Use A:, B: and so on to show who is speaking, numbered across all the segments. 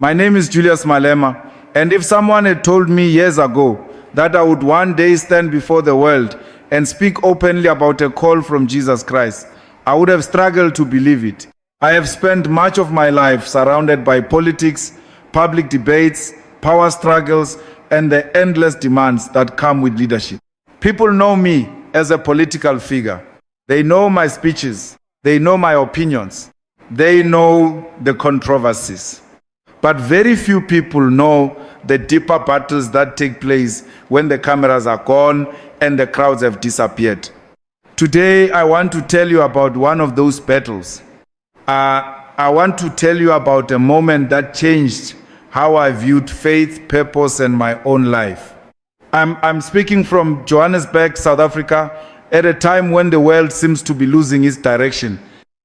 A: My name is Julius Malema, and if someone had told me years ago that I would one day stand before the world and speak openly about a call from Jesus Christ, I would have struggled to believe it. I have spent much of my life surrounded by politics, public debates, power struggles, and the endless demands that come with leadership. People know me as a political figure. They know my speeches. They know my opinions. They know the controversies. But very few people know the deeper battles that take place when the cameras are gone and the crowds have disappeared. Today, I want to tell you about one of those battles. I want to tell you about a moment that changed how I viewed faith, purpose, and my own life. I'm speaking from Johannesburg, South Africa, at a time when the world seems to be losing its direction.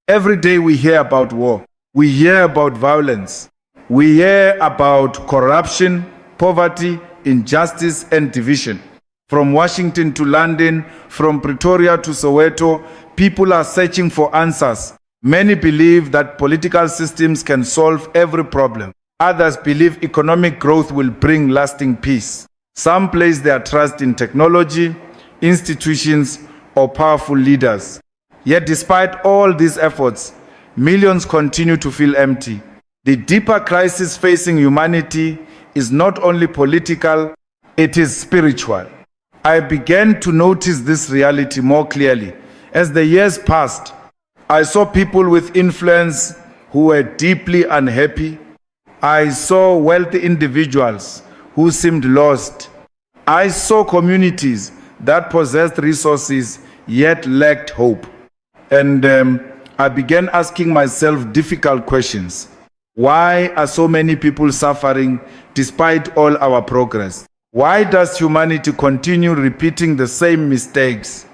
A: Every day we hear about war. We hear about violence. We hear about corruption, poverty, injustice, and division. From Washington to London, from Pretoria to Soweto, people are searching for answers. Many believe that political systems can solve every problem. Others believe economic growth will bring lasting peace. Some place their trust in technology, institutions, or powerful leaders. Yet despite all these efforts, millions continue to feel empty. The deeper crisis facing humanity is not only political, it is spiritual. I began to notice this reality more clearly. As the years passed, I saw people with influence who were deeply unhappy. I saw wealthy individuals who seemed lost. I saw communities that possessed resources yet lacked hope. And I began asking myself difficult questions. Why are so many people suffering despite all our progress? Why does humanity continue repeating the same mistakes?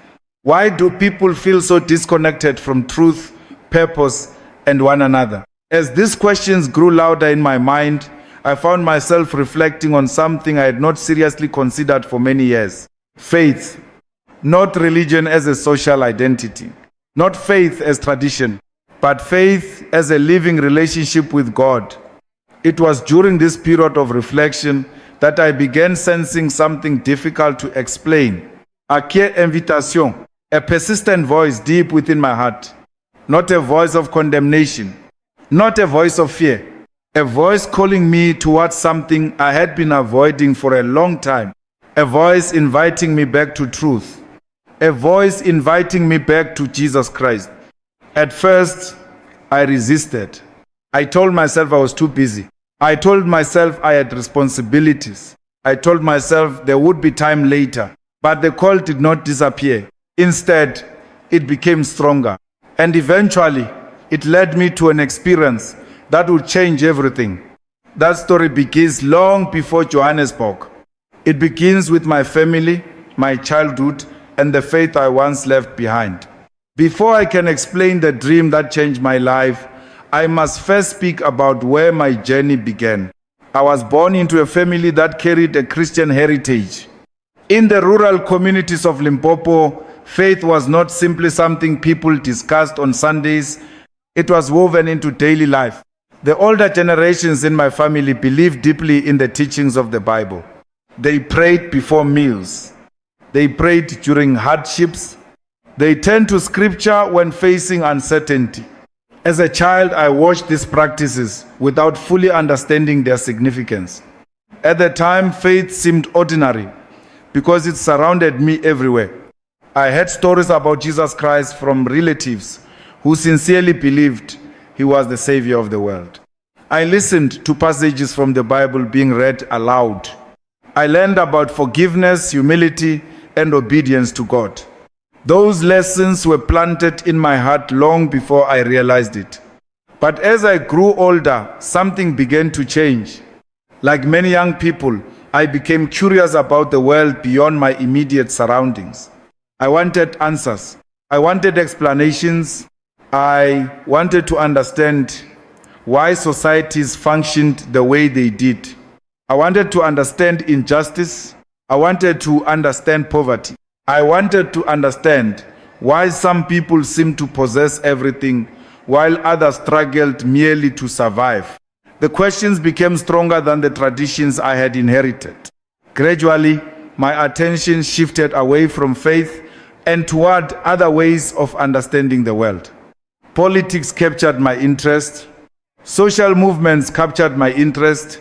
A: Why do people feel so disconnected from truth, purpose, and one another? As these questions grew louder in my mind, I found myself reflecting on something I had not seriously considered for many years. Faith, not religion as a social identity, not faith as tradition, but faith as a living relationship with God. It was during this period of reflection that I began sensing something difficult to explain. A clear invitation, a persistent voice deep within my heart. Not a voice of condemnation, not a voice of fear, a voice calling me towards something I had been avoiding for a long time. A voice inviting me back to truth. A voice inviting me back to Jesus Christ. At first, I resisted. I told myself I was too busy. I told myself I had responsibilities. I told myself there would be time later. But the call did not disappear. Instead, it became stronger. And eventually, it led me to an experience that would change everything. That story begins long before Johannesburg. It begins with my family, my childhood, and the faith I once left behind. Before I can explain the dream that changed my life, I must first speak about where my journey began. I was born into a family that carried a Christian heritage. In the rural communities of Limpopo, faith was not simply something people discussed on Sundays. It was woven into daily life. The older generations in my family believed deeply in the teachings of the Bible. They prayed before meals. They prayed during hardships. They turned to scripture when facing uncertainty. As a child, I watched these practices without fully understanding their significance. At the time, faith seemed ordinary because it surrounded me everywhere. I heard stories about Jesus Christ from relatives who sincerely believed he was the Savior of the world. I listened to passages from the Bible being read aloud. I learned about forgiveness, humility, and obedience to God. Those lessons were planted in my heart long before I realized it. But as I grew older, something began to change. Like many young people, I became curious about the world beyond my immediate surroundings. I wanted answers. I wanted explanations. I wanted to understand why societies functioned the way they did. I wanted to understand injustice. I wanted to understand poverty. I wanted to understand why some people seem to possess everything while others struggled merely to survive. The questions became stronger than the traditions I had inherited. Gradually, my attention shifted away from faith and toward other ways of understanding the world. Politics captured my interest. Social movements captured my interest.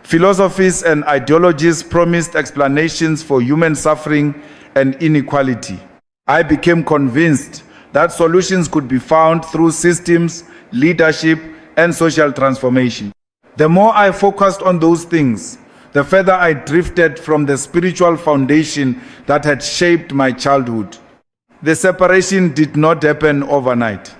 A: Philosophies and ideologies promised explanations for human suffering and inequality. I became convinced that solutions could be found through systems, leadership, and social transformation. The more I focused on those things, the further I drifted from the spiritual foundation that had shaped my childhood. The separation did not happen overnight.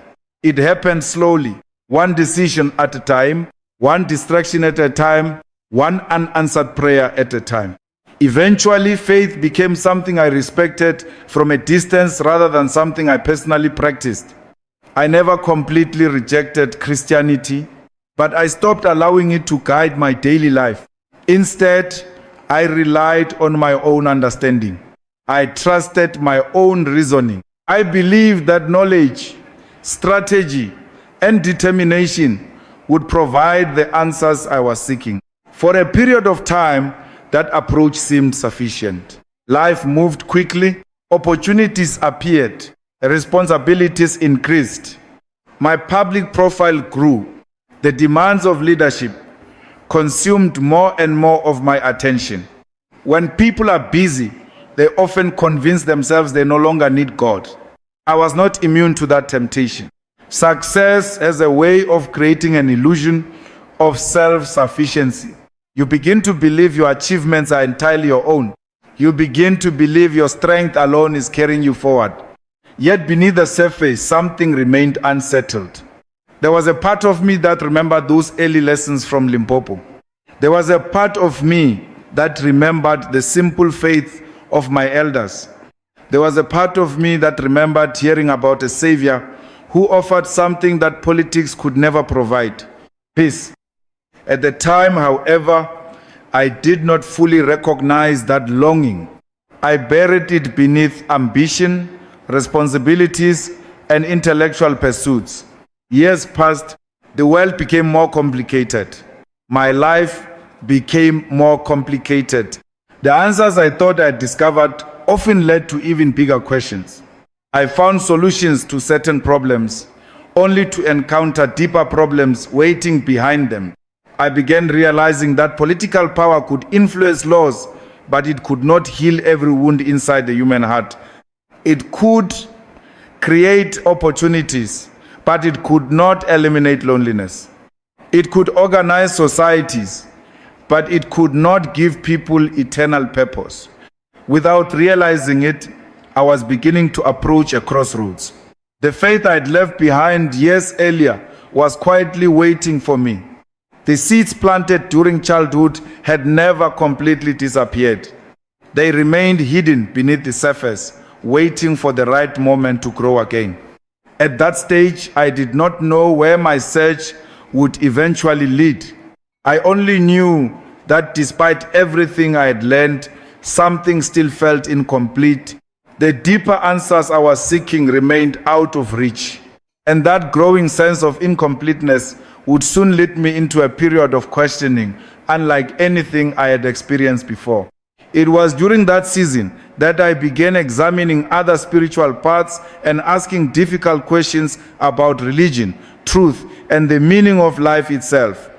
A: It happened slowly, one decision at a time, one distraction at a time, one unanswered prayer at a time. Eventually, faith became something I respected from a distance rather than something I personally practiced. I never completely rejected Christianity, but I stopped allowing it to guide my daily life. Instead, I relied on my own understanding. I trusted my own reasoning. I believed that knowledge, strategy, and determination would provide the answers I was seeking. For a period of time, that approach seemed sufficient. Life moved quickly, opportunities appeared, responsibilities increased. My public profile grew. The demands of leadership consumed more and more of my attention. When people are busy, they often convince themselves they no longer need God. I was not immune to that temptation. Success has a way of creating an illusion of self-sufficiency. You begin to believe your achievements are entirely your own. You begin to believe your strength alone is carrying you forward. Yet beneath the surface, something remained unsettled. There was a part of me that remembered those early lessons from Limpopo. There was a part of me that remembered the simple faith of my elders. There was a part of me that remembered hearing about a Savior who offered something that politics could never provide: peace. At the time, however, I did not fully recognize that longing. I buried it beneath ambition, responsibilities, and intellectual pursuits. Years passed, the world became more complicated. My life became more complicated. The answers I thought I had discovered often led to even bigger questions. I found solutions to certain problems, only to encounter deeper problems waiting behind them. I began realizing that political power could influence laws, but it could not heal every wound inside the human heart. It could create opportunities, but it could not eliminate loneliness. It could organize societies, but it could not give people eternal purpose. Without realizing it, I was beginning to approach a crossroads. The faith I had left behind years earlier was quietly waiting for me. The seeds planted during childhood had never completely disappeared. They remained hidden beneath the surface, waiting for the right moment to grow again. At that stage, I did not know where my search would eventually lead. I only knew that despite everything I had learned, something still felt incomplete. The deeper answers I was seeking remained out of reach. And that growing sense of incompleteness would soon lead me into a period of questioning, unlike anything I had experienced before. It was during that season that I began examining other spiritual paths and asking difficult questions about religion, truth, and the meaning of life itself.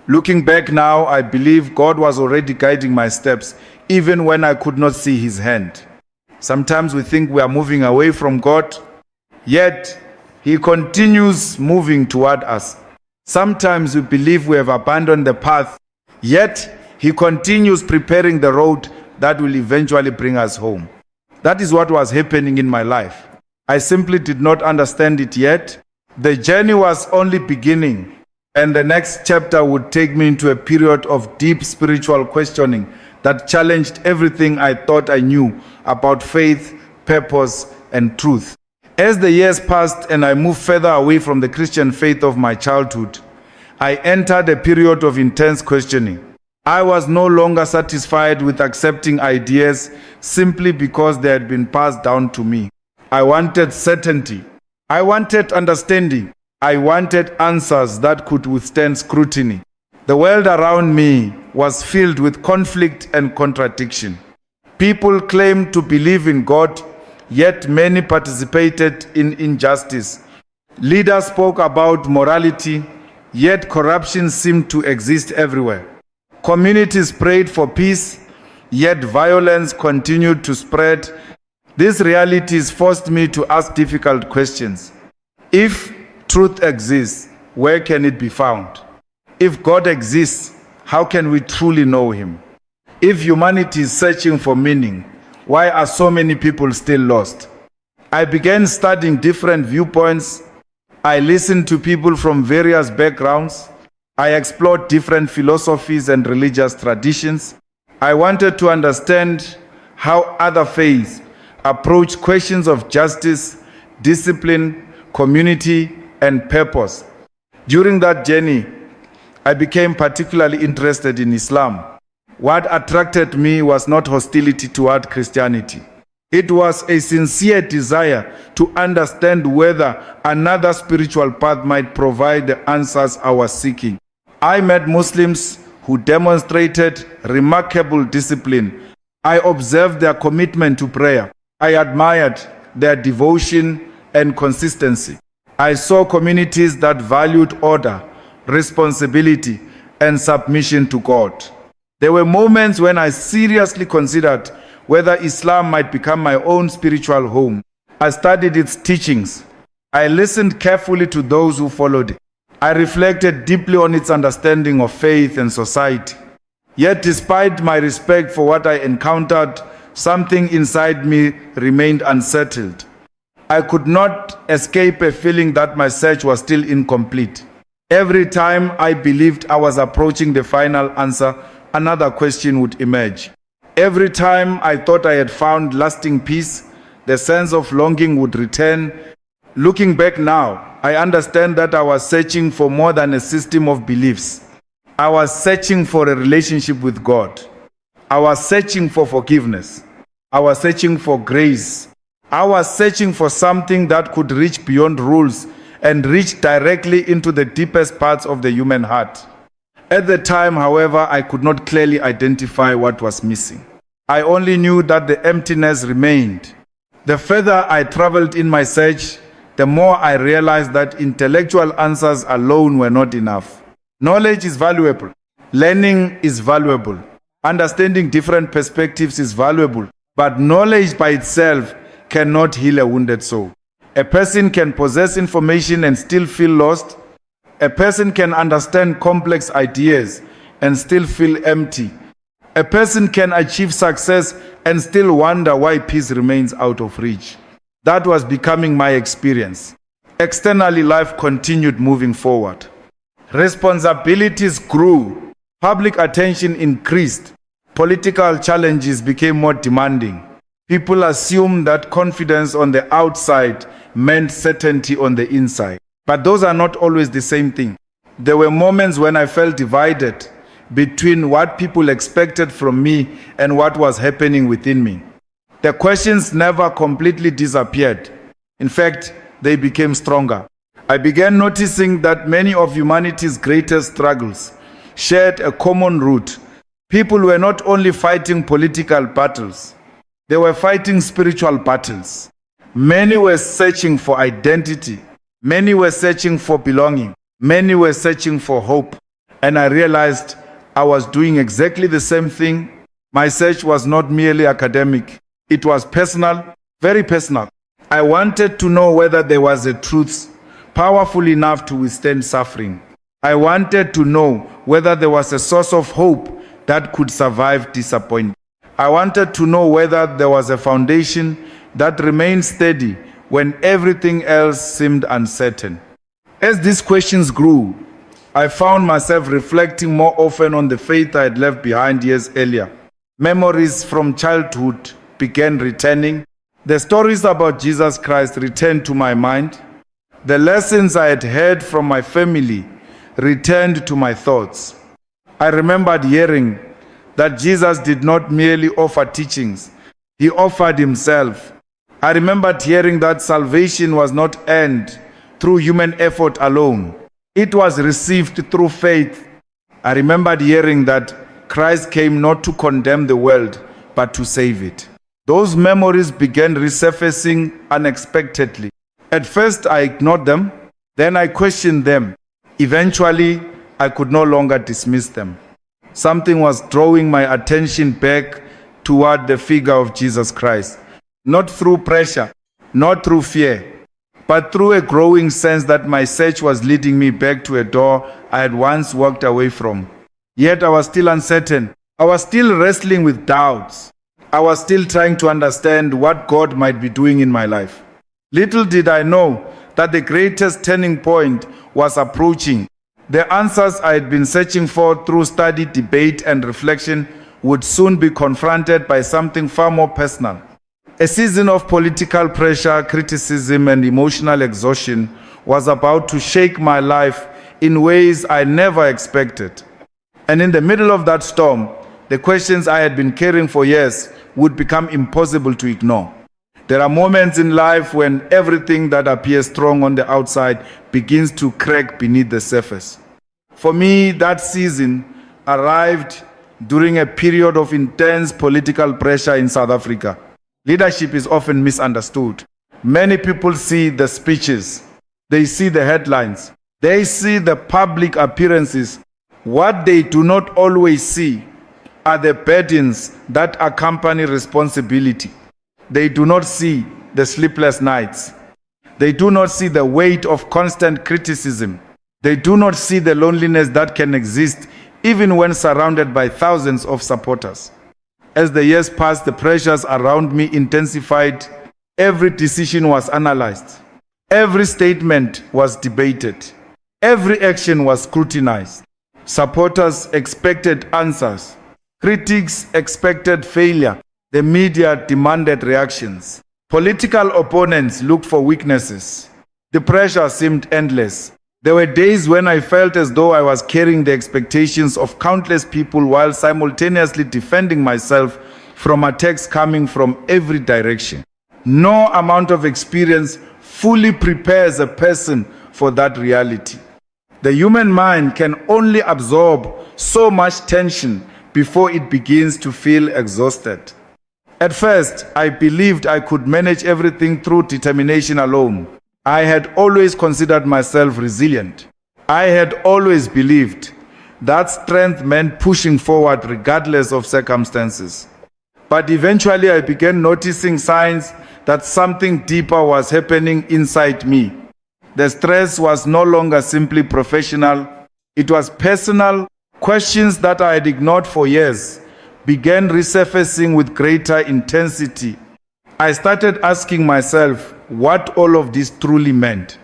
A: Looking back now, I believe God was already guiding my steps, even when I could not see His hand. Sometimes we think we are moving away from God, yet He continues moving toward us. Sometimes we believe we have abandoned the path, yet He continues preparing the road that will eventually bring us home. That is what was happening in my life. I simply did not understand it yet. The journey was only beginning, and the next chapter would take me into a period of deep spiritual questioning that challenged everything I thought I knew about faith, purpose, and truth. As the years passed and I moved further away from the Christian faith of my childhood, I entered a period of intense questioning. I was no longer satisfied with accepting ideas simply because they had been passed down to me. I wanted certainty. I wanted understanding. I wanted answers that could withstand scrutiny. The world around me was filled with conflict and contradiction. People claimed to believe in God, yet many participated in injustice. Leaders spoke about morality, yet corruption seemed to exist everywhere. Communities prayed for peace, yet violence continued to spread. These realities forced me to ask difficult questions. If truth exists, where can it be found? If God exists, how can we truly know Him? If humanity is searching for meaning, why are so many people still lost? I began studying different viewpoints. I listened to people from various backgrounds. I explored different philosophies and religious traditions. I wanted to understand how other faiths approach questions of justice, discipline, community, and purpose. During that journey, I became particularly interested in Islam. What attracted me was not hostility toward Christianity. It was a sincere desire to understand whether another spiritual path might provide the answers I was seeking. I met Muslims who demonstrated remarkable discipline. I observed their commitment to prayer. I admired their devotion and consistency. I saw communities that valued order, responsibility, and submission to God. There were moments when I seriously considered whether Islam might become my own spiritual home. I studied its teachings. I listened carefully to those who followed it. I reflected deeply on its understanding of faith and society. Yet, despite my respect for what I encountered, something inside me remained unsettled. I could not escape a feeling that my search was still incomplete. Every time I believed I was approaching the final answer, another question would emerge. Every time I thought I had found lasting peace, the sense of longing would return. Looking back now, I understand that I was searching for more than a system of beliefs. I was searching for a relationship with God. I was searching for forgiveness. I was searching for grace. I was searching for something that could reach beyond rules and reach directly into the deepest parts of the human heart. At the time, however, I could not clearly identify what was missing. I only knew that the emptiness remained. The further I traveled in my search, the more I realized that intellectual answers alone were not enough. Knowledge is valuable. Learning is valuable. Understanding different perspectives is valuable. But knowledge by itself cannot heal a wounded soul. A person can possess information and still feel lost. A person can understand complex ideas and still feel empty. A person can achieve success and still wonder why peace remains out of reach. That was becoming my experience. Externally, life continued moving forward. Responsibilities grew. Public attention increased. Political challenges became more demanding. People assumed that confidence on the outside meant certainty on the inside. But those are not always the same thing. There were moments when I felt divided between what people expected from me and what was happening within me. The questions never completely disappeared. In fact, they became stronger. I began noticing that many of humanity's greatest struggles shared a common root. People were not only fighting political battles, they were fighting spiritual battles. Many were searching for identity. Many were searching for belonging. Many were searching for hope. And I realized I was doing exactly the same thing. My search was not merely academic. It was personal, very personal. I wanted to know whether there was a truth powerful enough to withstand suffering. I wanted to know whether there was a source of hope that could survive disappointment. I wanted to know whether there was a foundation that remained steady when everything else seemed uncertain. As these questions grew, I found myself reflecting more often on the faith I had left behind years earlier. Memories from childhood began returning. The stories about Jesus Christ returned to my mind. The lessons I had heard from my family returned to my thoughts. I remembered hearing that Jesus did not merely offer teachings, he offered himself. I remembered hearing that salvation was not earned through human effort alone. It was received through faith. I remembered hearing that Christ came not to condemn the world, but to save it. Those memories began resurfacing unexpectedly. At first, I ignored them, then I questioned them. Eventually, I could no longer dismiss them. Something was drawing my attention back toward the figure of Jesus Christ, not through pressure, not through fear, but through a growing sense that my search was leading me back to a door I had once walked away from. Yet I was still uncertain. I was still wrestling with doubts. I was still trying to understand what God might be doing in my life. Little did I know that the greatest turning point was approaching. The answers I had been searching for through study, debate, and reflection would soon be confronted by something far more personal. A season of political pressure, criticism, and emotional exhaustion was about to shake my life in ways I never expected. And in the middle of that storm, the questions I had been carrying for years would become impossible to ignore. There are moments in life when everything that appears strong on the outside begins to crack beneath the surface. For me, that season arrived during a period of intense political pressure in South Africa. Leadership is often misunderstood. Many people see the speeches, they see the headlines, they see the public appearances. What they do not always see are the burdens that accompany responsibility. They do not see the sleepless nights. They do not see the weight of constant criticism. They do not see the loneliness that can exist even when surrounded by thousands of supporters. As the years passed, the pressures around me intensified. Every decision was analyzed. Every statement was debated. Every action was scrutinized. Supporters expected answers. Critics expected failure. The media demanded reactions. Political opponents looked for weaknesses. The pressure seemed endless. There were days when I felt as though I was carrying the expectations of countless people while simultaneously defending myself from attacks coming from every direction. No amount of experience fully prepares a person for that reality. The human mind can only absorb so much tension before it begins to feel exhausted. At first, I believed I could manage everything through determination alone. I had always considered myself resilient. I had always believed that strength meant pushing forward regardless of circumstances. But eventually I began noticing signs that something deeper was happening inside me. The stress was no longer simply professional, it was personal. Questions that I had ignored for years began resurfacing with greater intensity. I started asking myself what all of this truly meant.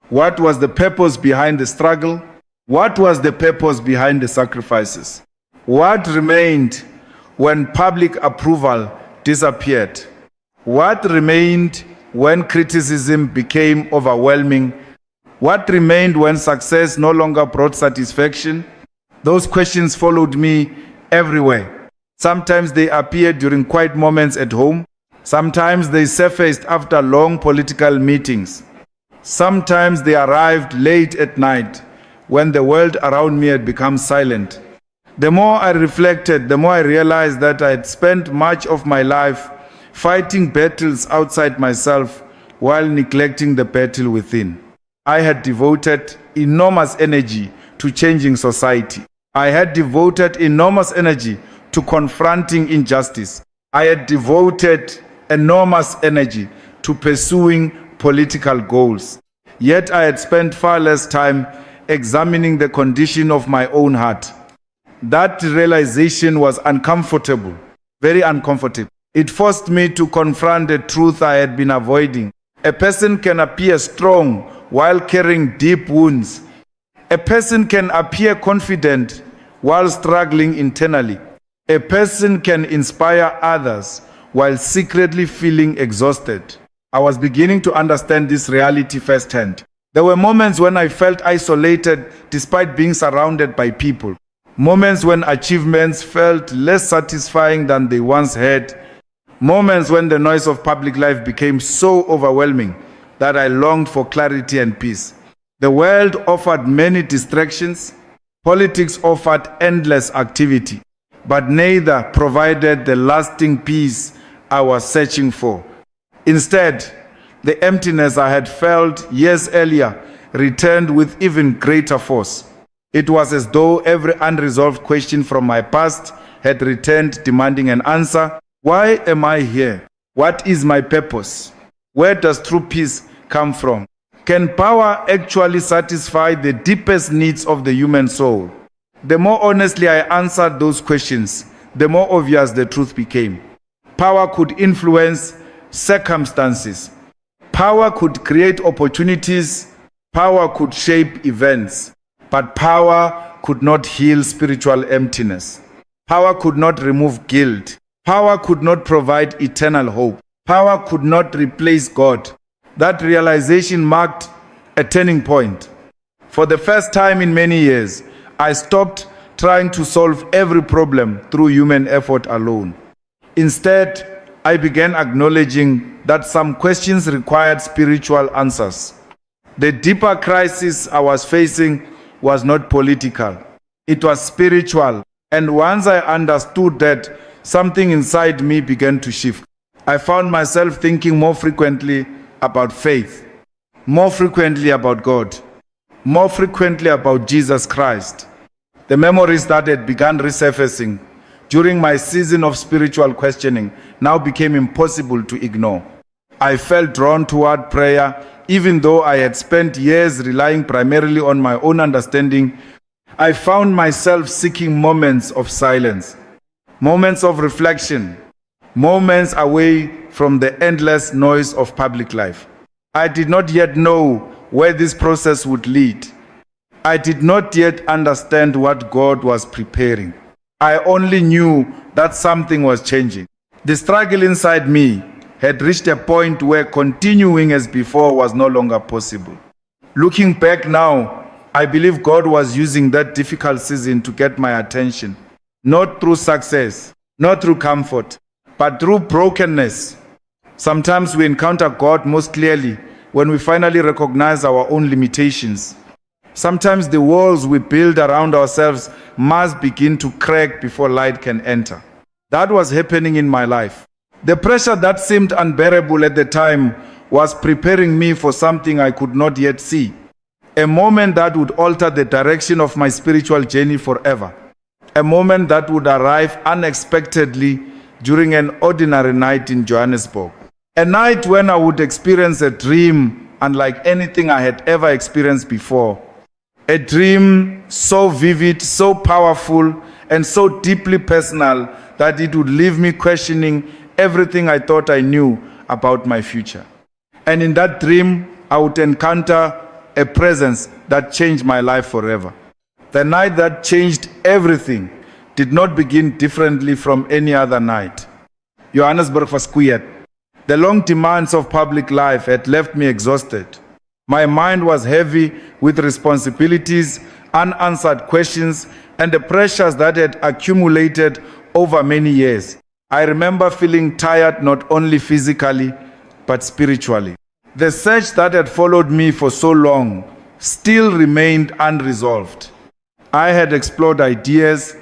A: What was the purpose behind the struggle? What was the purpose behind the sacrifices? What remained when public approval disappeared? What remained when criticism became overwhelming? What remained when success no longer brought satisfaction? Those questions followed me everywhere. Sometimes they appeared during quiet moments at home. Sometimes they surfaced after long political meetings. Sometimes they arrived late at night when the world around me had become silent. The more I reflected, the more I realized that I had spent much of my life fighting battles outside myself while neglecting the battle within. I had devoted enormous energy to changing society. I had devoted enormous energy to confronting injustice. I had devoted enormous energy to pursuing political goals. Yet I had spent far less time examining the condition of my own heart. That realization was uncomfortable, very uncomfortable. It forced me to confront the truth I had been avoiding. A person can appear strong while carrying deep wounds. A person can appear confident while struggling internally. A person can inspire others while secretly feeling exhausted. I was beginning to understand this reality firsthand. There were moments when I felt isolated despite being surrounded by people. Moments when achievements felt less satisfying than they once had. Moments when the noise of public life became so overwhelming that I longed for clarity and peace. The world offered many distractions. Politics offered endless activity, but neither provided the lasting peace I was searching for. Instead, the emptiness I had felt years earlier returned with even greater force. It was as though every unresolved question from my past had returned demanding an answer. Why am I here? What is my purpose? Where does true peace come from? Can power actually satisfy the deepest needs of the human soul? The more honestly I answered those questions, the more obvious the truth became. Power could influence circumstances. Power could create opportunities. Power could shape events. But power could not heal spiritual emptiness. Power could not remove guilt. Power could not provide eternal hope. Power could not replace God. That realization marked a turning point. For the first time in many years, I stopped trying to solve every problem through human effort alone. Instead, I began acknowledging that some questions required spiritual answers. The deeper crisis I was facing was not political. It was spiritual. And once I understood that, something inside me began to shift. I found myself thinking more frequently about faith, more frequently about God, more frequently about Jesus Christ. The memories that had begun resurfacing during my season of spiritual questioning now became impossible to ignore. I felt drawn toward prayer, even though I had spent years relying primarily on my own understanding. I found myself seeking moments of silence, moments of reflection, moments away from the endless noise of public life. I did not yet know where this process would lead. I did not yet understand what God was preparing. I only knew that something was changing. The struggle inside me had reached a point where continuing as before was no longer possible. Looking back now, I believe God was using that difficult season to get my attention, not through success, not through comfort, but through brokenness. Sometimes we encounter God most clearly when we finally recognize our own limitations. Sometimes the walls we build around ourselves must begin to crack before light can enter. That was happening in my life. The pressure that seemed unbearable at the time was preparing me for something I could not yet see. A moment that would alter the direction of my spiritual journey forever. A moment that would arrive unexpectedly during an ordinary night in Johannesburg. A night when I would experience a dream unlike anything I had ever experienced before. A dream so vivid, so powerful, and so deeply personal that it would leave me questioning everything I thought I knew about my future. And in that dream, I would encounter a presence that changed my life forever. The night that changed everything did not begin differently from any other night. Johannesburg was quiet. The long demands of public life had left me exhausted. My mind was heavy with responsibilities, unanswered questions, and the pressures that had accumulated over many years. I remember feeling tired not only physically, but spiritually. The search that had followed me for so long still remained unresolved. I had explored ideas,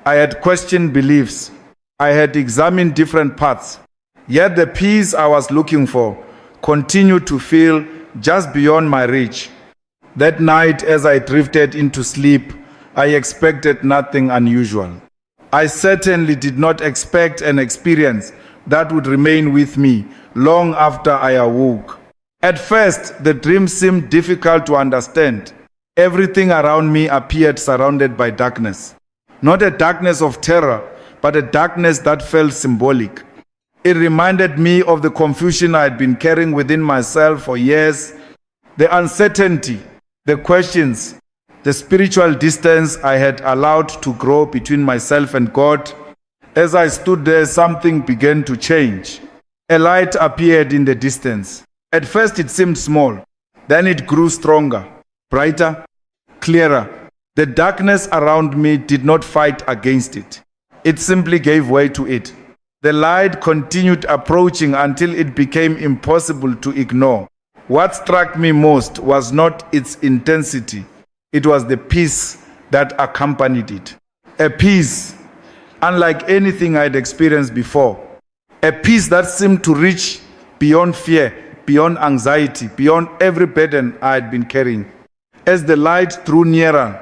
A: I had questioned beliefs, I had examined different paths, yet the peace I was looking for continued to feel just beyond my reach. That night, as I drifted into sleep, I expected nothing unusual. I certainly did not expect an experience that would remain with me long after I awoke. At first, the dream seemed difficult to understand. Everything around me appeared surrounded by darkness. Not a darkness of terror, but a darkness that felt symbolic. It reminded me of the confusion I had been carrying within myself for years, the uncertainty, the questions, the spiritual distance I had allowed to grow between myself and God. As I stood there, something began to change. A light appeared in the distance. At first it seemed small, then it grew stronger, brighter, clearer. The darkness around me did not fight against it. It simply gave way to it. The light continued approaching until it became impossible to ignore. What struck me most was not its intensity, it was the peace that accompanied it. A peace unlike anything I'd experienced before. A peace that seemed to reach beyond fear, beyond anxiety, beyond every burden I had been carrying. As the light drew nearer,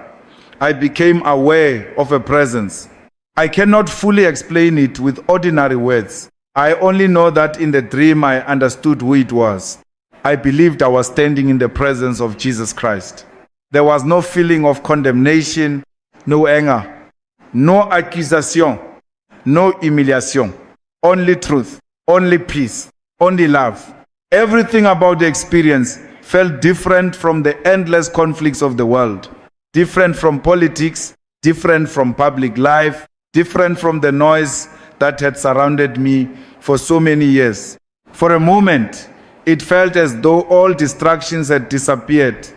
A: I became aware of a presence. I cannot fully explain it with ordinary words. I only know that in the dream I understood who it was. I believed I was standing in the presence of Jesus Christ. There was no feeling of condemnation, no anger, no accusation, no humiliation. Only truth, only peace, only love. Everything about the experience felt different from the endless conflicts of the world, different from politics, different from public life, different from the noise that had surrounded me for so many years. For a moment, it felt as though all distractions had disappeared.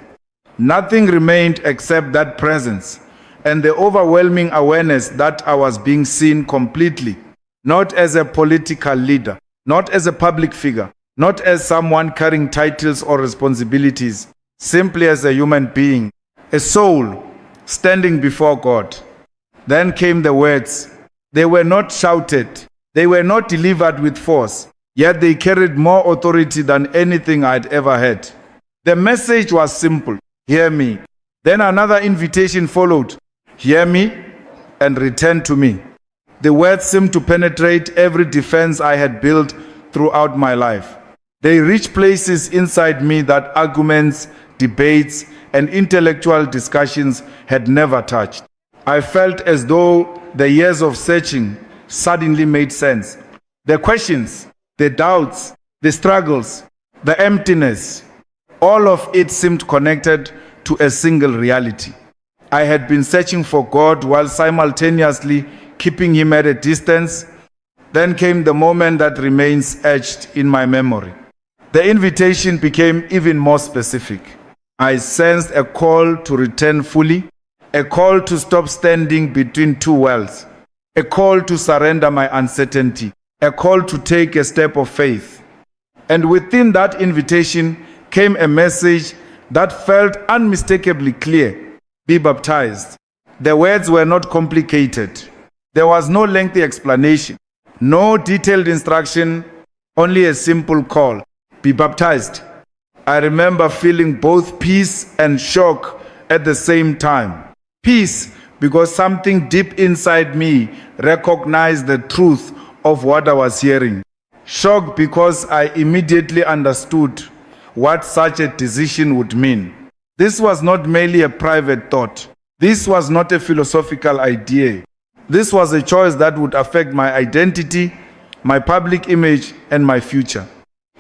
A: Nothing remained except that presence and the overwhelming awareness that I was being seen completely, not as a political leader, not as a public figure, not as someone carrying titles or responsibilities, simply as a human being, a soul standing before God. Then came the words. They were not shouted. They were not delivered with force, yet they carried more authority than anything I'd ever heard. The message was simple. Hear me. Then another invitation followed. Hear me and return to me. The words seemed to penetrate every defense I had built throughout my life. They reached places inside me that arguments, debates, and intellectual discussions had never touched. I felt as though the years of searching suddenly made sense. The questions, the doubts, the struggles, the emptiness, all of it seemed connected to a single reality. I had been searching for God while simultaneously keeping Him at a distance. Then came the moment that remains etched in my memory. The invitation became even more specific. I sensed a call to return fully, a call to stop standing between two worlds, a call to surrender my uncertainty, a call to take a step of faith. And within that invitation came a message that felt unmistakably clear: be baptized. The words were not complicated. There was no lengthy explanation, no detailed instruction, only a simple call: be baptized. I remember feeling both peace and shock at the same time. Peace, because something deep inside me recognized the truth of what I was hearing. Shock, because I immediately understood what such a decision would mean. This was not merely a private thought. This was not a philosophical idea. This was a choice that would affect my identity, my public image, and my future.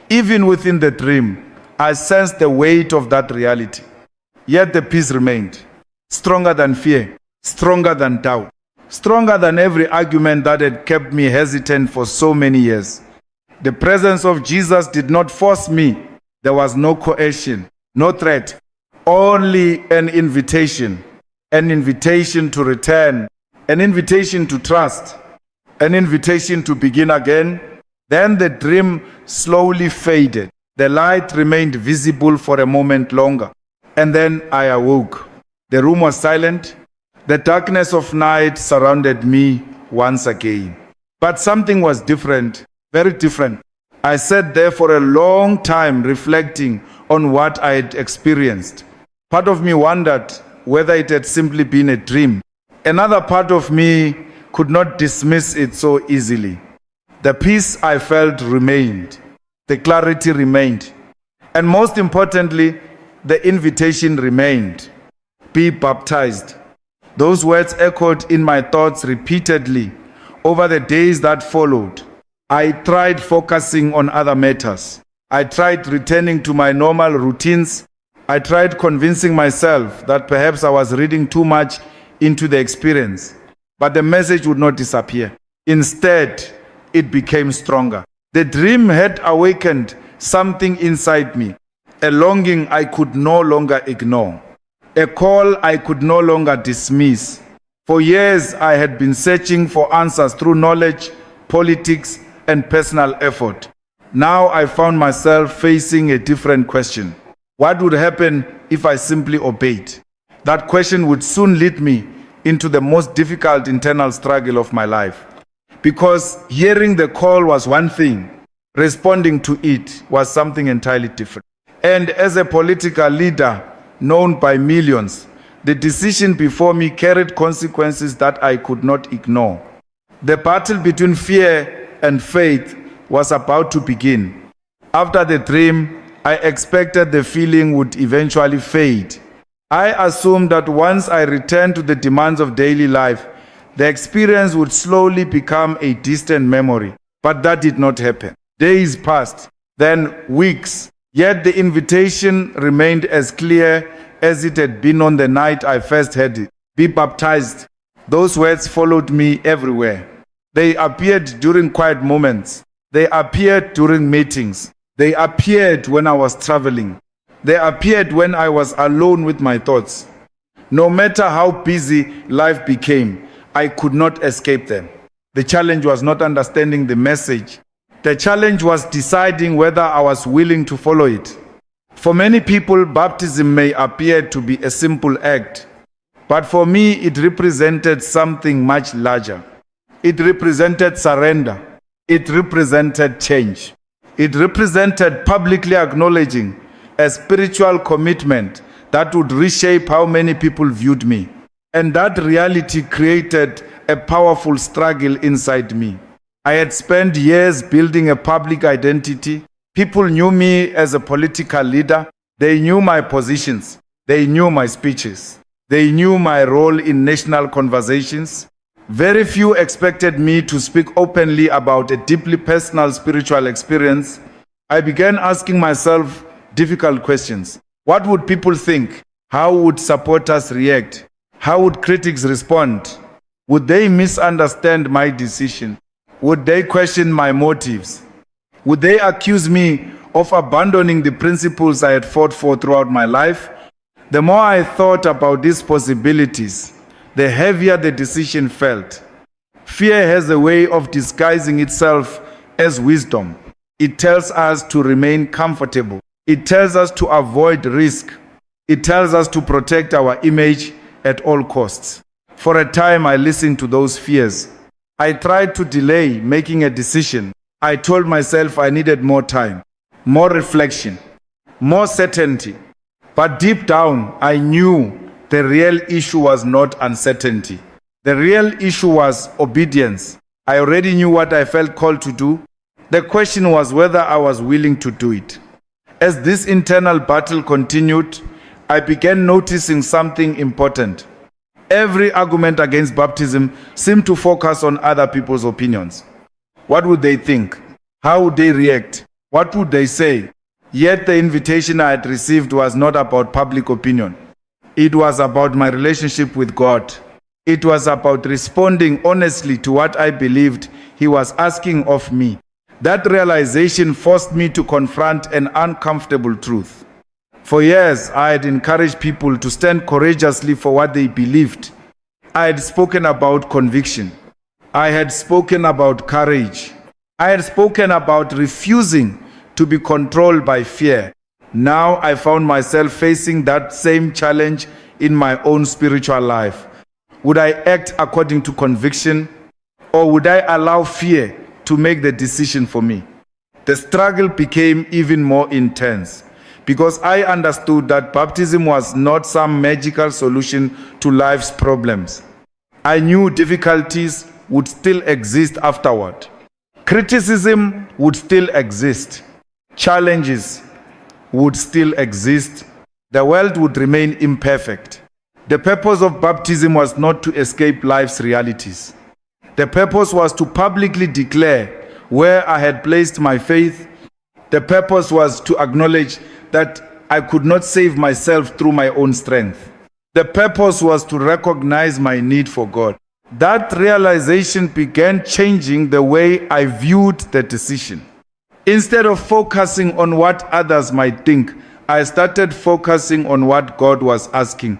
A: Even within the dream, I sensed the weight of that reality. Yet the peace remained, stronger than fear, stronger than doubt, stronger than every argument that had kept me hesitant for so many years. The presence of Jesus did not force me. There was no coercion, no threat, only an invitation to return, an invitation to trust, an invitation to begin again. Then the dream slowly faded. The light remained visible for a moment longer, and then I awoke. The room was silent. The darkness of night surrounded me once again. But something was different, very different. I sat there for a long time reflecting on what I had experienced. Part of me wondered whether it had simply been a dream. Another part of me could not dismiss it so easily. The peace I felt remained. The clarity remained. And most importantly, the invitation remained. Be baptized. Those words echoed in my thoughts repeatedly over the days that followed. I tried focusing on other matters. I tried returning to my normal routines. I tried convincing myself that perhaps I was reading too much into the experience. But the message would not disappear. Instead, it became stronger. The dream had awakened something inside me, a longing I could no longer ignore, a call I could no longer dismiss. For years, I had been searching for answers through knowledge, politics, and personal effort. Now I found myself facing a different question. What would happen if I simply obeyed? That question would soon lead me into the most difficult internal struggle of my life. Because hearing the call was one thing, responding to it was something entirely different. And as a political leader known by millions, the decision before me carried consequences that I could not ignore. The battle between fear and faith was about to begin. After the dream, I expected the feeling would eventually fade. I assumed that once I returned to the demands of daily life, the experience would slowly become a distant memory. But that did not happen. Days passed, then weeks, yet the invitation remained as clear as it had been on the night I first heard it. Be baptized. Those words followed me everywhere. They appeared during quiet moments. They appeared during meetings. They appeared when I was traveling. They appeared when I was alone with my thoughts. No matter how busy life became, I could not escape them. The challenge was not understanding the message. The challenge was deciding whether I was willing to follow it. For many people, baptism may appear to be a simple act, but for me, it represented something much larger. It represented surrender. It represented change. It represented publicly acknowledging a spiritual commitment that would reshape how many people viewed me. And that reality created a powerful struggle inside me. I had spent years building a public identity. People knew me as a political leader. They knew my positions. They knew my speeches. They knew my role in national conversations. Very few expected me to speak openly about a deeply personal spiritual experience. I began asking myself difficult questions. What would people think? How would supporters react? How would critics respond? Would they misunderstand my decision? Would they question my motives? Would they accuse me of abandoning the principles I had fought for throughout my life? The more I thought about these possibilities, the heavier the decision felt. Fear has a way of disguising itself as wisdom. It tells us to remain comfortable. It tells us to avoid risk. It tells us to protect our image at all costs. For a time, I listened to those fears. I tried to delay making a decision. I told myself I needed more time, more reflection, more certainty. But deep down, I knew the real issue was not uncertainty. The real issue was obedience. I already knew what I felt called to do. The question was whether I was willing to do it. As this internal battle continued, I began noticing something important. Every argument against baptism seemed to focus on other people's opinions. What would they think? How would they react? What would they say? Yet the invitation I had received was not about public opinion. It was about my relationship with God. It was about responding honestly to what I believed He was asking of me. That realization forced me to confront an uncomfortable truth. For years, I had encouraged people to stand courageously for what they believed. I had spoken about conviction. I had spoken about courage. I had spoken about refusing to be controlled by fear. Now I found myself facing that same challenge in my own spiritual life. Would I act according to conviction, or would I allow fear to make the decision for me? The struggle became even more intense because I understood that baptism was not some magical solution to life's problems. I knew difficulties would still exist afterward. Criticism would still exist. Challenges would still exist. The world would remain imperfect. The purpose of baptism was not to escape life's realities. The purpose was to publicly declare where I had placed my faith. The purpose was to acknowledge that I could not save myself through my own strength. The purpose was to recognize my need for God. That realization began changing the way I viewed the decision. Instead of focusing on what others might think, I started focusing on what God was asking.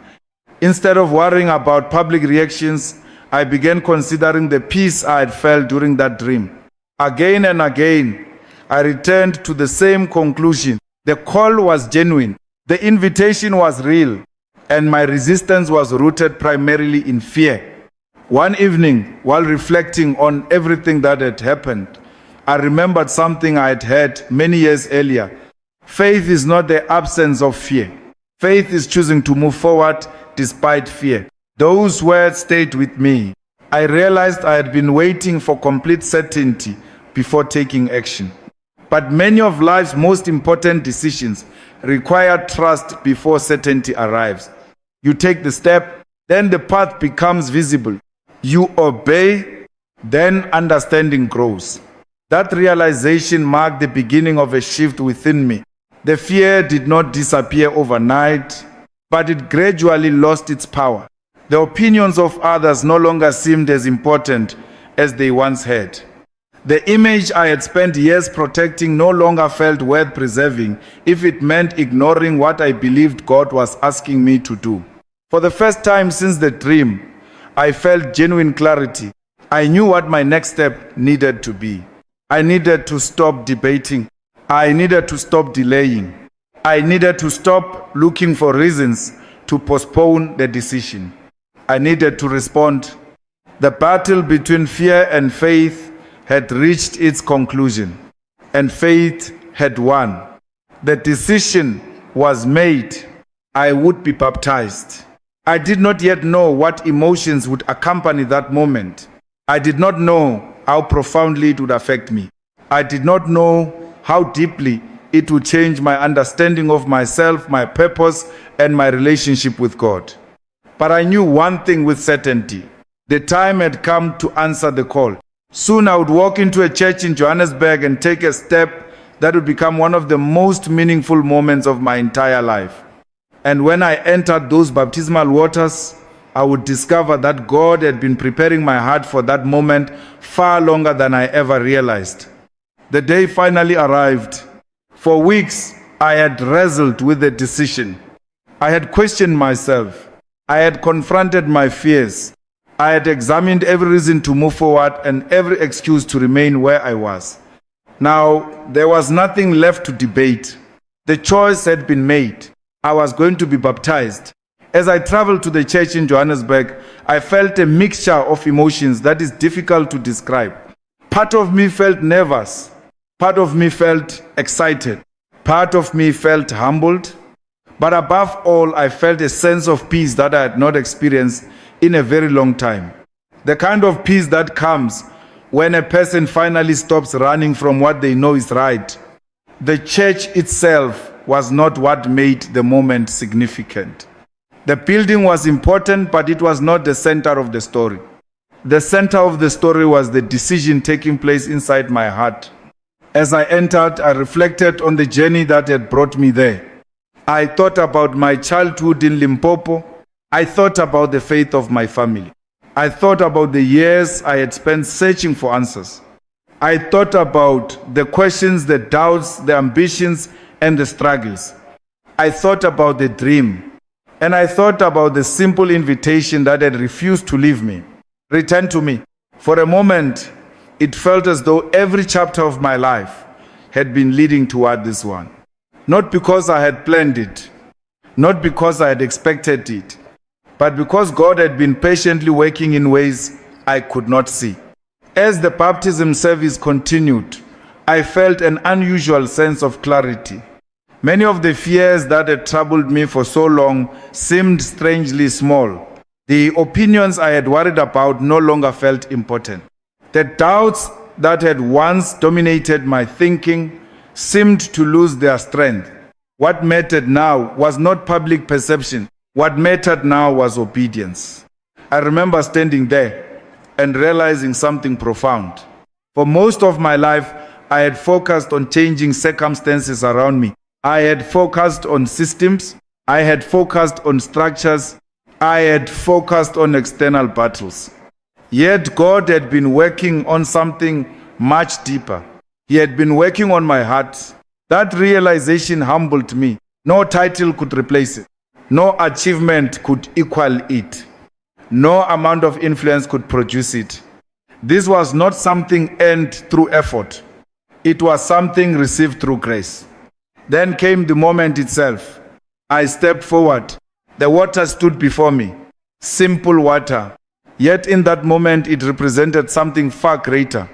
A: Instead of worrying about public reactions, I began considering the peace I had felt during that dream. Again and again, I returned to the same conclusion. The call was genuine. The invitation was real. and my resistance was rooted primarily in fear. One evening, while reflecting on everything that had happened, I remembered something I had heard many years earlier. Faith is not the absence of fear. Faith is choosing to move forward despite fear. Those words stayed with me. I realized I had been waiting for complete certainty before taking action. But many of life's most important decisions require trust before certainty arrives. You take the step, then the path becomes visible. You obey, then understanding grows. That realization marked the beginning of a shift within me. The fear did not disappear overnight, but it gradually lost its power. The opinions of others no longer seemed as important as they once had. The image I had spent years protecting no longer felt worth preserving if it meant ignoring what I believed God was asking me to do. For the first time since the dream, I felt genuine clarity. I knew what my next step needed to be. I needed to stop debating. I needed to stop delaying. I needed to stop looking for reasons to postpone the decision. I needed to respond. The battle between fear and faith had reached its conclusion, and faith had won. The decision was made. I would be baptized. I did not yet know what emotions would accompany that moment. I did not know how profoundly it would affect me. I did not know how deeply it would change my understanding of myself, my purpose, and my relationship with God. But I knew one thing with certainty. The time had come to answer the call. Soon I would walk into a church in Johannesburg and take a step that would become one of the most meaningful moments of my entire life. And when I entered those baptismal waters, I would discover that God had been preparing my heart for that moment far longer than I ever realized. The day finally arrived. For weeks, I had wrestled with the decision. I had questioned myself. I had confronted my fears. I had examined every reason to move forward and every excuse to remain where I was. Now, there was nothing left to debate. The choice had been made. I was going to be baptized. As I traveled to the church in Johannesburg, I felt a mixture of emotions that is difficult to describe. Part of me felt nervous. Part of me felt excited. Part of me felt humbled. But above all, I felt a sense of peace that I had not experienced in a very long time. The kind of peace that comes when a person finally stops running from what they know is right. The church itself was not what made the moment significant. The building was important, but it was not the center of the story. The center of the story was the decision taking place inside my heart. As I entered, I reflected on the journey that had brought me there. I thought about my childhood in Limpopo. I thought about the faith of my family. I thought about the years I had spent searching for answers. I thought about the questions, the doubts, the ambitions, and the struggles. I thought about the dream. And I thought about the simple invitation that had refused to leave me. Return to me. For a moment, it felt as though every chapter of my life had been leading toward this one. Not because I had planned it, not because I had expected it, but because God had been patiently working in ways I could not see. As the baptism service continued, I felt an unusual sense of clarity. Many of the fears that had troubled me for so long seemed strangely small. The opinions I had worried about no longer felt important. The doubts that had once dominated my thinking seemed to lose their strength. What mattered now was not public perception. What mattered now was obedience. I remember standing there and realizing something profound. For most of my life, I had focused on changing circumstances around me. I had focused on systems. I had focused on structures. I had focused on external battles. Yet God had been working on something much deeper. He had been working on my heart. That realization humbled me. No title could replace it. No achievement could equal it. No amount of influence could produce it. This was not something earned through effort. It was something received through grace. Then came the moment itself. I stepped forward. The water stood before me, simple water. Yet in that moment, it represented something far greater.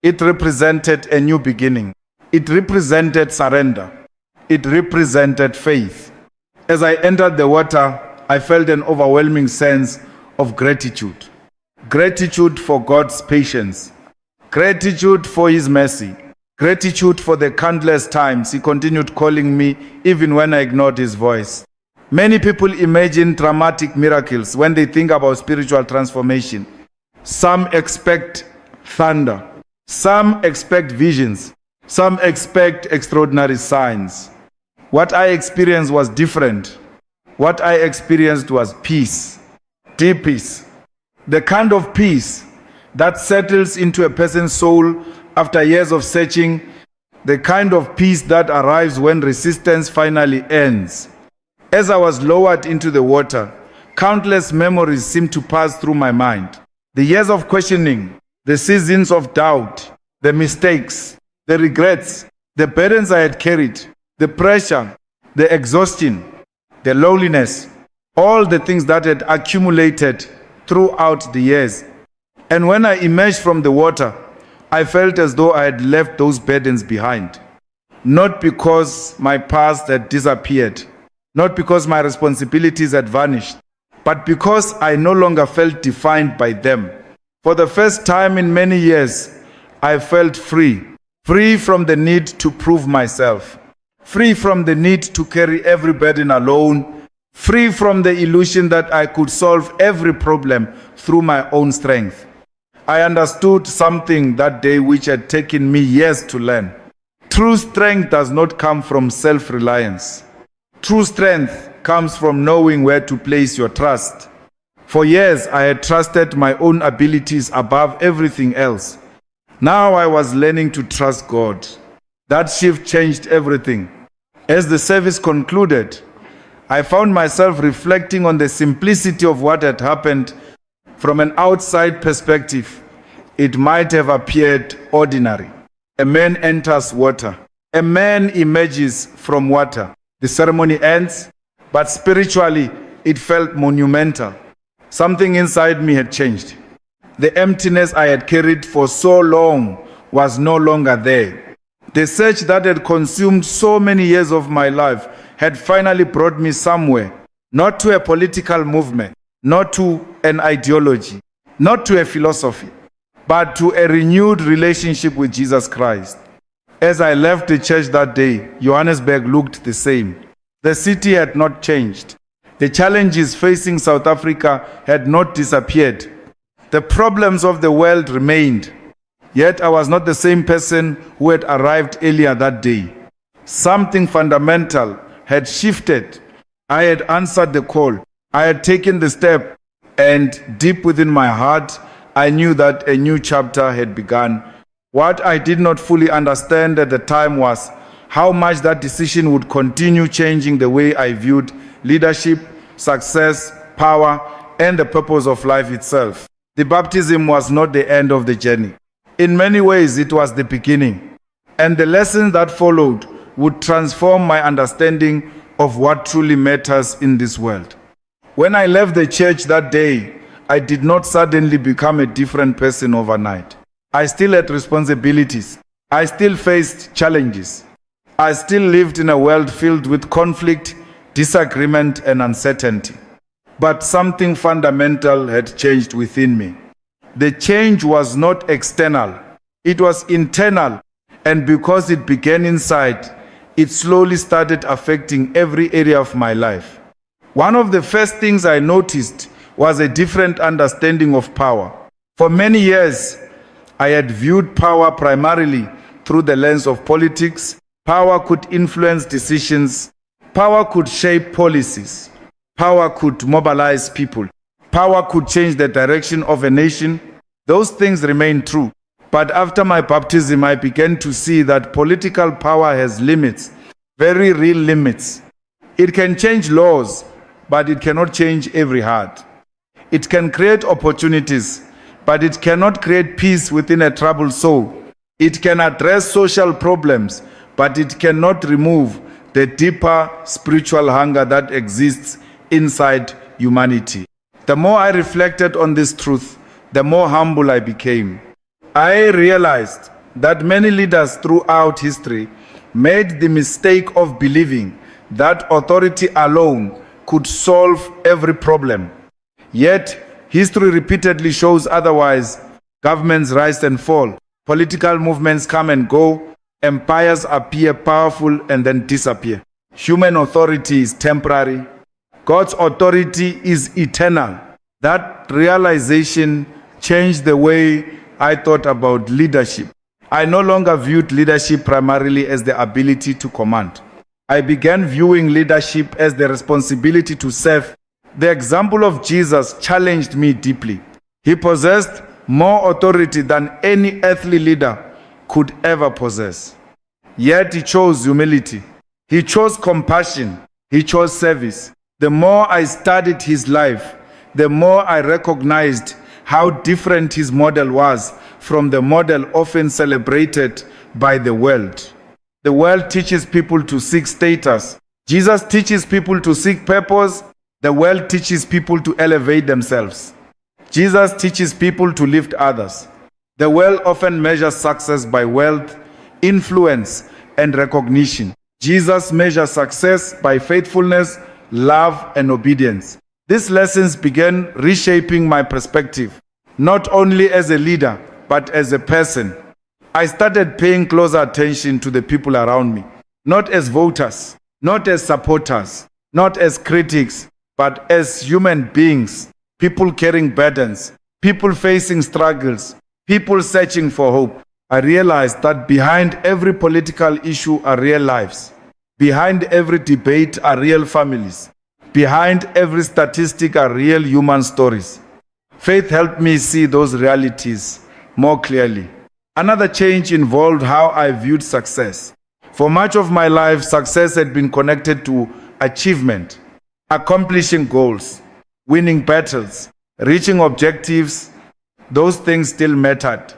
A: It represented a new beginning. It represented surrender. It represented faith. As I entered the water, I felt an overwhelming sense of gratitude. Gratitude for God's patience. Gratitude for His mercy. Gratitude for the countless times He continued calling me even when I ignored His voice. Many people imagine dramatic miracles when they think about spiritual transformation. Some expect thunder. Some expect visions. Some expect extraordinary signs. What I experienced was different. What I experienced was peace, deep peace. The kind of peace that settles into a person's soul after years of searching, the kind of peace that arrives when resistance finally ends. As I was lowered into the water, countless memories seemed to pass through my mind. The years of questioning, the seasons of doubt, the mistakes, the regrets, the burdens I had carried, the pressure, the exhaustion, the loneliness, all the things that had accumulated throughout the years. And when I emerged from the water, I felt as though I had left those burdens behind. Not because my past had disappeared, not because my responsibilities had vanished, but because I no longer felt defined by them. For the first time in many years, I felt free. Free from the need to prove myself. Free from the need to carry every burden alone. Free from the illusion that I could solve every problem through my own strength. I understood something that day which had taken me years to learn. True strength does not come from self-reliance. True strength comes from knowing where to place your trust. For years, I had trusted my own abilities above everything else. Now I was learning to trust God. That shift changed everything. As the service concluded, I found myself reflecting on the simplicity of what had happened. From an outside perspective, it might have appeared ordinary. A man enters water. A man emerges from water. The ceremony ends, but spiritually, it felt monumental. Something inside me had changed. The emptiness I had carried for so long was no longer there. The search that had consumed so many years of my life had finally brought me somewhere, not to a political movement, not to an ideology, not to a philosophy, but to a renewed relationship with Jesus Christ. As I left the church that day, Johannesburg looked the same. The city had not changed. The challenges facing South Africa had not disappeared. The problems of the world remained. Yet I was not the same person who had arrived earlier that day. Something fundamental had shifted. I had answered the call. I had taken the step, and deep within my heart, I knew that a new chapter had begun. What I did not fully understand at the time was how much that decision would continue changing the way I viewed leadership, success, power, and the purpose of life itself. The baptism was not the end of the journey. In many ways, it was the beginning. And the lessons that followed would transform my understanding of what truly matters in this world. When I left the church that day, I did not suddenly become a different person overnight. I still had responsibilities. I still faced challenges. I still lived in a world filled with conflict, disagreement, and uncertainty. But something fundamental had changed within me. The change was not external. It was internal. And because it began inside, it slowly started affecting every area of my life. One of the first things I noticed was a different understanding of power. For many years, I had viewed power primarily through the lens of politics. Power could influence decisions. Power could shape policies. Power could mobilize people. Power could change the direction of a nation. Those things remain true. But after my baptism, I began to see that political power has limits, very real limits. It can change laws, but it cannot change every heart. It can create opportunities, but it cannot create peace within a troubled soul. It can address social problems, but it cannot remove the deeper spiritual hunger that exists inside humanity. The more I reflected on this truth, the more humble I became. I realized that many leaders throughout history made the mistake of believing that authority alone could solve every problem. Yet, history repeatedly shows otherwise. Governments rise and fall, political movements come and go, empires appear powerful and then disappear. Human authority is temporary. God's authority is eternal. That realization changed the way I thought about leadership. I no longer viewed leadership primarily as the ability to command. I began viewing leadership as the responsibility to serve. The example of Jesus challenged me deeply. He possessed more authority than any earthly leader could ever possess. Yet he chose humility. He chose compassion. He chose service. The more I studied his life, the more I recognized how different his model was from the model often celebrated by the world. The world teaches people to seek status. Jesus teaches people to seek purpose. The world teaches people to elevate themselves. Jesus teaches people to lift others. The world often measures success by wealth, influence, and recognition. Jesus measures success by faithfulness, love, and obedience. These lessons began reshaping my perspective, not only as a leader, but as a person. I started paying closer attention to the people around me, not as voters, not as supporters, not as critics, but as human beings, people carrying burdens, people facing struggles, people searching for hope. I realized that behind every political issue are real lives. Behind every debate are real families. Behind every statistic are real human stories. Faith helped me see those realities more clearly. Another change involved how I viewed success. For much of my life, success had been connected to achievement, accomplishing goals, winning battles, reaching objectives. Those things still mattered,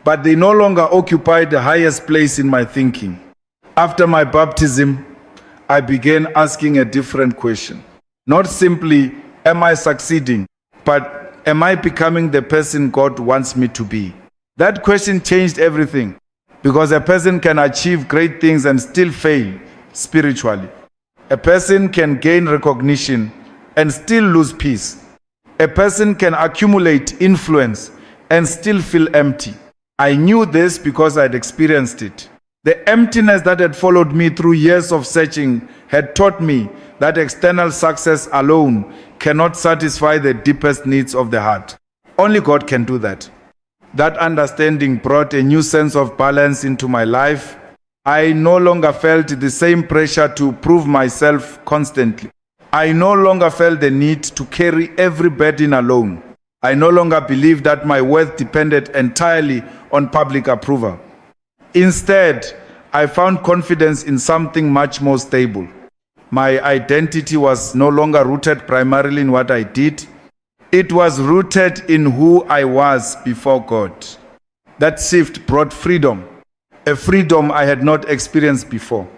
A: but they no longer occupied the highest place in my thinking. After my baptism, I began asking a different question. Not simply, am I succeeding, but am I becoming the person God wants me to be? That question changed everything, because a person can achieve great things and still fail spiritually. A person can gain recognition and still lose peace. A person can accumulate influence and still feel empty. I knew this because I'd experienced it. The emptiness that had followed me through years of searching had taught me that external success alone cannot satisfy the deepest needs of the heart. Only God can do that. That understanding brought a new sense of balance into my life. I no longer felt the same pressure to prove myself constantly. I no longer felt the need to carry every burden alone. I no longer believed that my worth depended entirely on public approval. Instead, I found confidence in something much more stable. My identity was no longer rooted primarily in what I did. It was rooted in who I was before God. That shift brought freedom, a freedom I had not experienced before.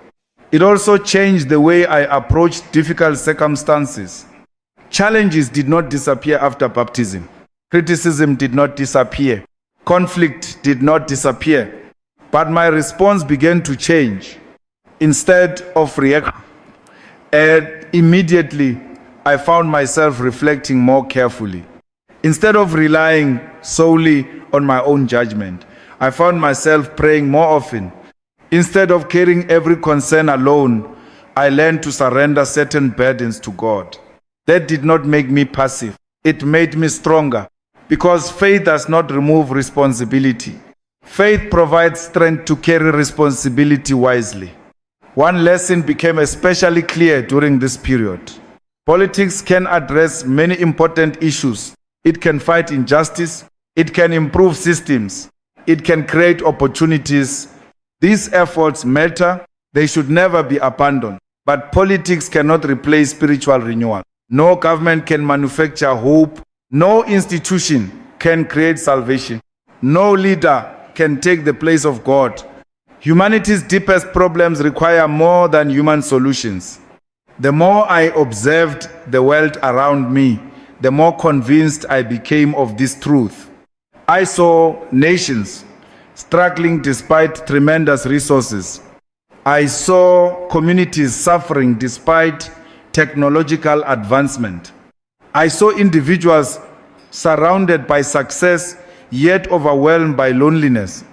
A: It also changed the way I approached difficult circumstances. Challenges did not disappear after baptism. Criticism did not disappear. Conflict did not disappear. But my response began to change. Instead of reacting, immediately I found myself reflecting more carefully. Instead of relying solely on my own judgment, I found myself praying more often. Instead of carrying every concern alone, I learned to surrender certain burdens to God. That did not make me passive. It made me stronger, because faith does not remove responsibility. Faith provides strength to carry responsibility wisely. One lesson became especially clear during this period. Politics can address many important issues. It can fight injustice. It can improve systems. It can create opportunities. These efforts matter. They should never be abandoned. But politics cannot replace spiritual renewal. No government can manufacture hope. No institution can create salvation. No leader can take the place of God. Humanity's deepest problems require more than human solutions. The more I observed the world around me, the more convinced I became of this truth. I saw nations struggling despite tremendous resources. I saw communities suffering despite technological advancement. I saw individuals surrounded by success, yet overwhelmed by loneliness.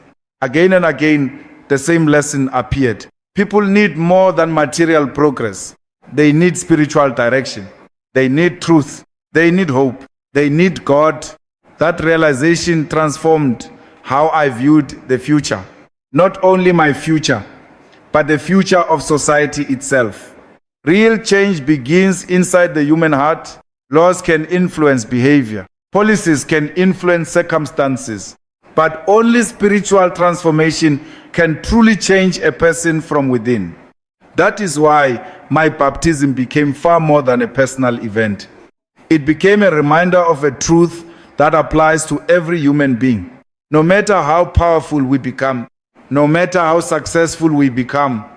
A: Again and again, the same lesson appeared. People need more than material progress. They need spiritual direction. They need truth. They need hope. They need God. That realization transformed how I viewed the future. Not only my future, but the future of society itself. Real change begins inside the human heart. Laws can influence behavior. Policies can influence circumstances. But only spiritual transformation can truly change a person from within. That is why my baptism became far more than a personal event. It became a reminder of a truth that applies to every human being. No matter how powerful we become, no matter how successful we become,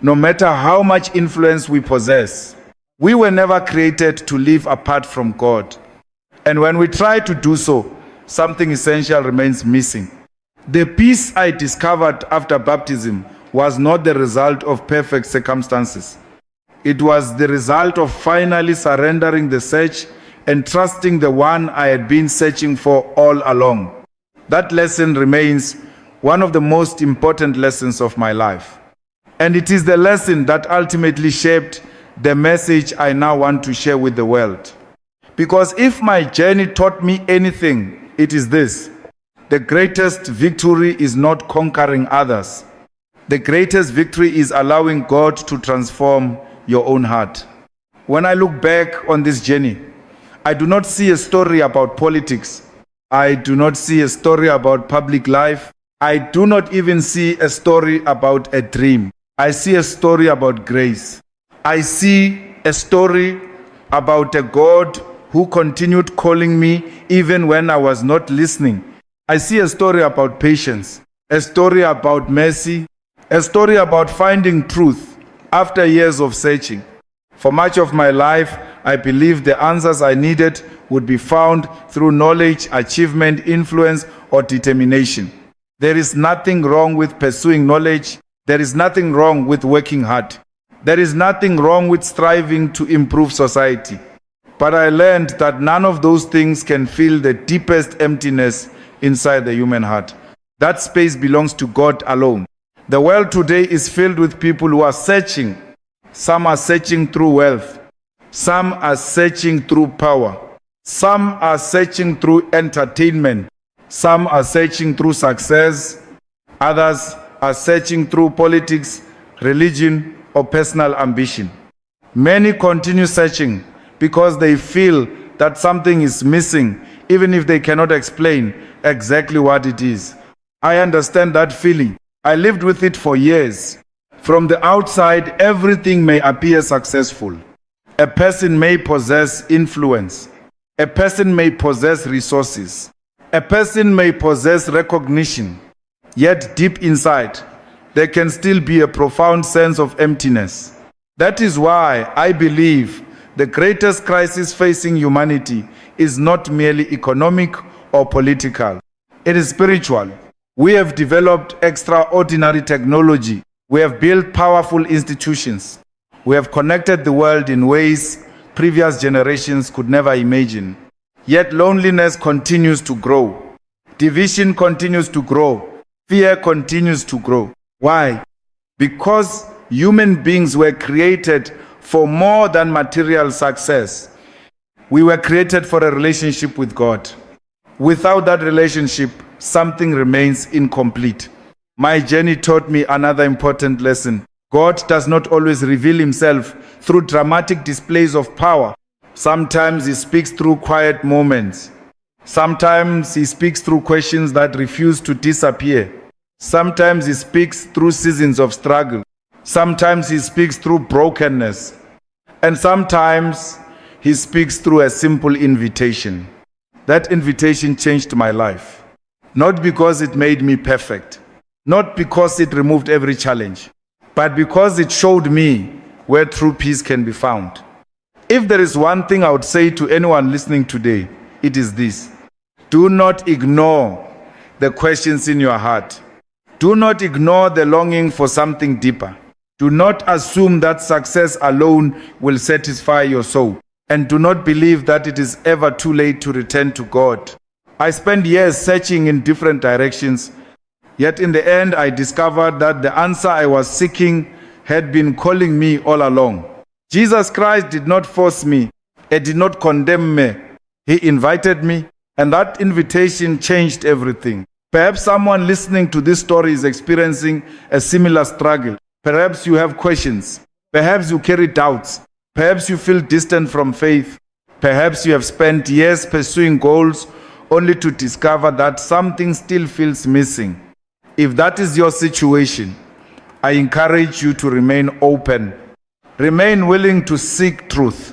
A: no matter how much influence we possess, we were never created to live apart from God. And when we try to do so, something essential remains missing. The peace I discovered after baptism was not the result of perfect circumstances. It was the result of finally surrendering the search and trusting the one I had been searching for all along. That lesson remains one of the most important lessons of my life. And it is the lesson that ultimately shaped the message I now want to share with the world. Because if my journey taught me anything, it is this: the greatest victory is not conquering others. The greatest victory is allowing God to transform your own heart. When I look back on this journey, I do not see a story about politics. I do not see a story about public life. I do not even see a story about a dream. I see a story about grace. I see a story about a God who continued calling me even when I was not listening. I see a story about patience, a story about mercy, a story about finding truth after years of searching. For much of my life, I believed the answers I needed would be found through knowledge, achievement, influence, or determination. There is nothing wrong with pursuing knowledge. There is nothing wrong with working hard. There is nothing wrong with striving to improve society. But I learned that none of those things can fill the deepest emptiness inside the human heart. That space belongs to God alone. The world today is filled with people who are searching. Some are searching through wealth. Some are searching through power. Some are searching through entertainment. Some are searching through success. Others are searching through politics, religion, or personal ambition. Many continue searching because they feel that something is missing, even if they cannot explain exactly what it is. I understand that feeling. I lived with it for years. From the outside, everything may appear successful. A person may possess influence. A person may possess resources. A person may possess recognition. Yet deep inside, there can still be a profound sense of emptiness. That is why I believe the greatest crisis facing humanity is not merely economic or political. It is spiritual. We have developed extraordinary technology. We have built powerful institutions. We have connected the world in ways previous generations could never imagine. Yet loneliness continues to grow. Division continues to grow. Fear continues to grow. Why? Because human beings were created for more than material success. We were created for a relationship with God. Without that relationship, something remains incomplete. My journey taught me another important lesson. God does not always reveal himself through dramatic displays of power. Sometimes he speaks through quiet moments. Sometimes he speaks through questions that refuse to disappear. Sometimes he speaks through seasons of struggle. Sometimes he speaks through brokenness. And sometimes he speaks through a simple invitation. That invitation changed my life. Not because it made me perfect. Not because it removed every challenge. But because it showed me where true peace can be found. If there is one thing I would say to anyone listening today, it is this: do not ignore the questions in your heart. Do not ignore the longing for something deeper. Do not assume that success alone will satisfy your soul. And do not believe that it is ever too late to return to God. I spent years searching in different directions, yet in the end I discovered that the answer I was seeking had been calling me all along. Jesus Christ did not force me. He did not condemn me. He invited me, and that invitation changed everything. Perhaps someone listening to this story is experiencing a similar struggle. Perhaps you have questions. Perhaps you carry doubts. Perhaps you feel distant from faith. Perhaps you have spent years pursuing goals only to discover that something still feels missing. If that is your situation, I encourage you to remain open. Remain willing to seek truth.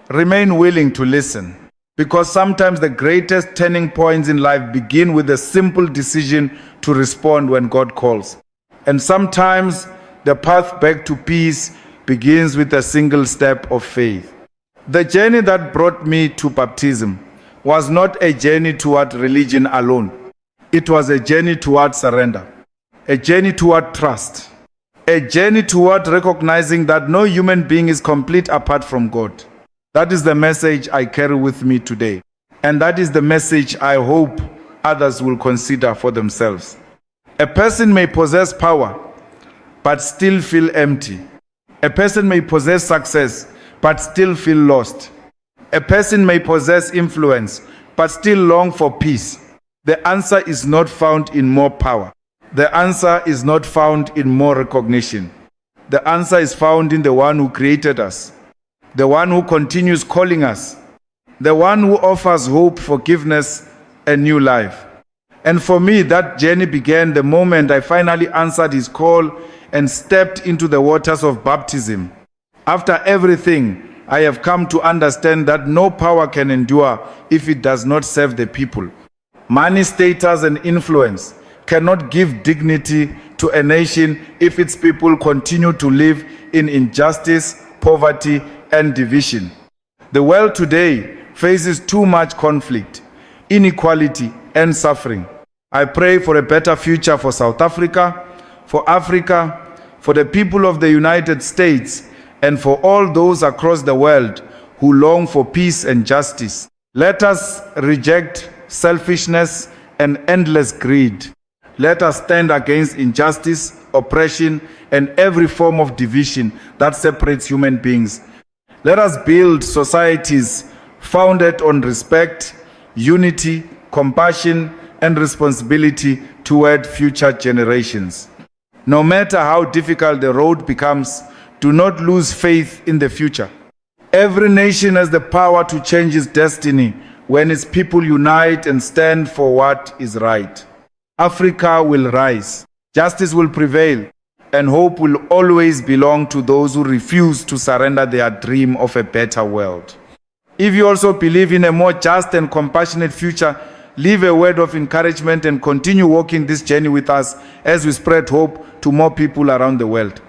A: Remain willing to listen. Because sometimes the greatest turning points in life begin with a simple decision to respond when God calls. And sometimes the path back to peace begins with a single step of faith. The journey that brought me to baptism was not a journey toward religion alone. It was a journey toward surrender, a journey toward trust, a journey toward recognizing that no human being is complete apart from God. That is the message I carry with me today. And that is the message I hope others will consider for themselves. A person may possess power, but still feel empty. A person may possess success, but still feel lost. A person may possess influence, but still long for peace. The answer is not found in more power. The answer is not found in more recognition. The answer is found in the one who created us, the one who continues calling us, the one who offers hope, forgiveness, and new life. And for me, that journey began the moment I finally answered his call and stepped into the waters of baptism. After everything, I have come to understand that no power can endure if it does not serve the people. Money, status, and influence cannot give dignity to a nation if its people continue to live in injustice, poverty, and division. The world today faces too much conflict, inequality, and suffering. I pray for a better future for South Africa, for Africa, for the people of the United States, and for all those across the world who long for peace and justice. Let us reject selfishness and endless greed. Let us stand against injustice, oppression, and every form of division that separates human beings. Let us build societies founded on respect, unity, compassion, and responsibility toward future generations. No matter how difficult the road becomes, do not lose faith in the future. Every nation has the power to change its destiny when its people unite and stand for what is right. Africa will rise, justice will prevail, and hope will always belong to those who refuse to surrender their dream of a better world. If you also believe in a more just and compassionate future, leave a word of encouragement and continue walking this journey with us as we spread hope to more people around the world.